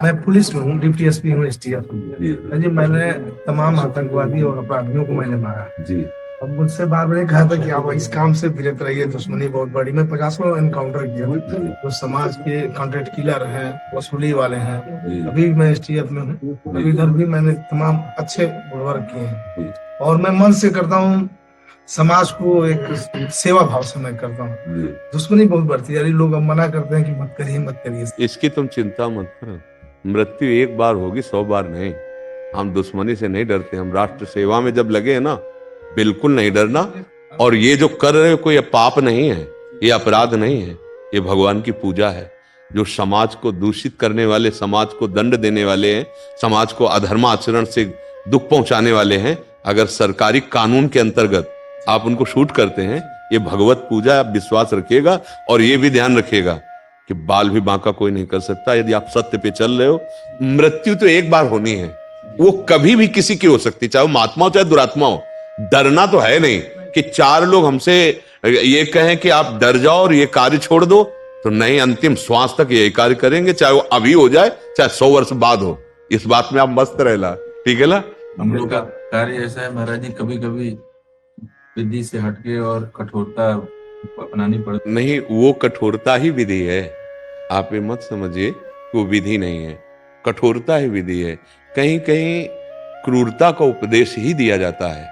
मैं पुलिस में हूँ, डिप्टी एसपी हूँ STF। जी जी, मैंने तमाम आतंकवादी और अपराधियों को मैंने मारा। जी अब मुझसे बार बार कहा था कि आप इस काम से विरत रहिए, दुश्मनी बहुत बड़ी। मैं 50 एनकाउंटर किया, जो समाज के कॉन्ट्रैक्ट किलर हैं, वसूली वाले हैं। जी अभी मैं STF में हूँ, अभी इधर भी मैंने तमाम अच्छे वर्क किए हैं। जी और मैं मन से करता हूँ, समाज को एक सेवा भाव से मैं करता हूँ। जी। दुश्मनी बहुत बढ़ती है, लोग अब मना करते हैं कि मत करिए मत करिए। इसकी तुम चिंता मत करो, मृत्यु एक बार होगी, 100 बार नहीं। हम दुश्मनी से नहीं डरते, हम राष्ट्र सेवा में जब लगे हैं ना, बिल्कुल नहीं डरना। और ये जो कर रहे हो कोई पाप नहीं है, ये अपराध नहीं है, ये भगवान की पूजा है। जो समाज को दूषित करने वाले, समाज को दंड देने वाले हैं, समाज को अधर्म आचरण से दुख पहुंचाने वाले हैं, अगर सरकारी कानून के अंतर्गत आप उनको शूट करते हैं, ये भगवत पूजा है। आप विश्वास रखिएगा और ये भी ध्यान रखिएगा कि बाल भी बांका कोई नहीं कर सकता। यदि आप सत्य पे चल रहे हो, मृत्यु तो एक बार होनी है, वो कभी भी किसी की हो सकती, चाहे वो महात्मा हो चाहे दुरात्मा हो। डरना तो है नहीं कि 4 लोग हमसे ये कहें कि आप डर जाओ और ये कार्य छोड़ दो, तो नहीं, अंतिम श्वास तक यही कार्य करेंगे, चाहे वो अभी हो जाए चाहे 100 वर्ष बाद हो। इस बात में आप मस्त रहना, ठीक है ना। हम लोग का कार्य ऐसा है महाराज जी, कभी कभी विधि से हटके और कठोरता अपनानी पड़ती। नहीं, वो कठोरता ही विधि है। आप ये मत समझिए कि वो विधि नहीं है, कठोरता ही विधि है। कहीं कहीं क्रूरता का उपदेश ही दिया जाता है।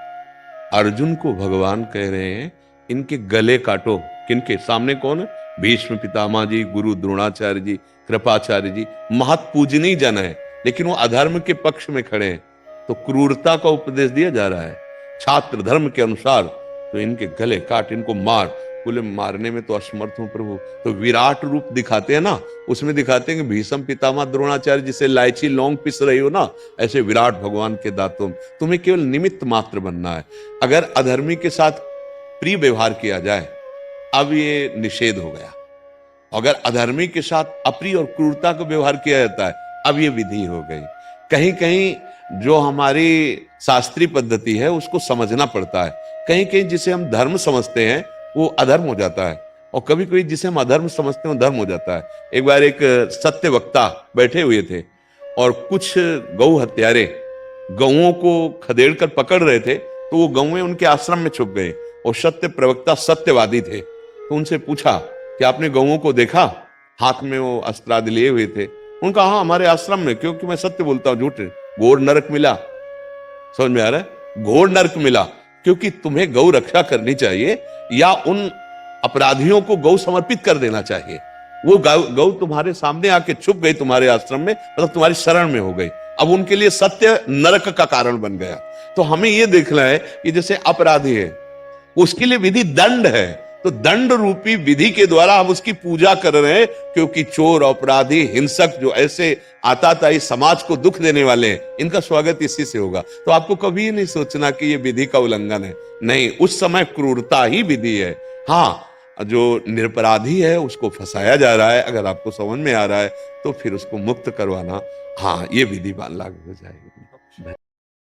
अर्जुन को भगवान कह रहे हैं इनके गले काटो। किनके सामने? कौन? भीष्म पितामह जी, गुरु द्रोणाचार्य जी, कृपाचार्य जी, महत पूजनीय जन है, लेकिन वो अधर्म के पक्ष में खड़े हैं, तो क्रूरता का उपदेश दिया जा रहा है। छात्र धर्म के अनुसार तो इनके गले काट, इनको मार। बोले मारने में तो असमर्थ हूं प्रभु। तो विराट रूप दिखाते हैं ना, उसमें दिखाते हैं कि भीष्म पितामह द्रोणाचार्य जिसे इलायची लौंग पिस रही हो ना, ऐसे विराट भगवान के दांतों में तुम्हें केवल निमित्त मात्र बनना है। अगर अधर्मी के साथ प्रिय व्यवहार किया जाए, अब ये निषेध हो गया। अगर अधर्मी के साथ अप्रिय और क्रूरता का व्यवहार किया जाता है, अब ये विधि हो गई। कहीं कहीं जो हमारी शास्त्रीय पद्धति है उसको समझना पड़ता है। कहीं कहीं जिसे हम धर्म समझते हैं वो अधर्म हो जाता है, और कभी कभी जिसे हम अधर्म समझते हैं वो धर्म हो जाता है। एक बार एक सत्य वक्ता बैठे हुए थे और कुछ गौ हत्यारे गौओं को खदेड़ कर पकड़ रहे थे, तो वो गौएं उनके आश्रम में छुप गए। और सत्य प्रवक्ता सत्यवादी थे, तो उनसे पूछा कि आपने गौओं को देखा? हाथ में वो अस्त्रादि लिए हुए थे। उनका हाँ, हमारे आश्रम में, क्योंकि मैं सत्य बोलता हूँ, झूठ। घोर नरक मिला। समझ में आ रहा है? घोर नरक मिला, क्योंकि तुम्हें गौ रक्षा करनी चाहिए या उन अपराधियों को गौ समर्पित कर देना चाहिए। वो गौ तुम्हारे सामने आके छुप गई तुम्हारे आश्रम में, मतलब तुम्हारी शरण में हो गई। अब उनके लिए सत्य नरक का कारण बन गया। तो हमें यह देखना है कि जैसे अपराधी है, उसके लिए विधि दंड है, तो दंड रूपी विधि के द्वारा हम उसकी पूजा कर रहे हैं। क्योंकि चोर, अपराधी, हिंसक जो ऐसे आताताई समाज को दुख देने वाले हैं, इनका स्वागत इसी से होगा। तो आपको कभी नहीं सोचना कि ये विधि का उल्लंघन है, नहीं, उस समय क्रूरता ही विधि है। हाँ, जो निरपराधी है उसको फंसाया जा रहा है, अगर आपको समझ में आ रहा है तो फिर उसको मुक्त करवाना, हाँ, ये विधि लागू हो जाएगी।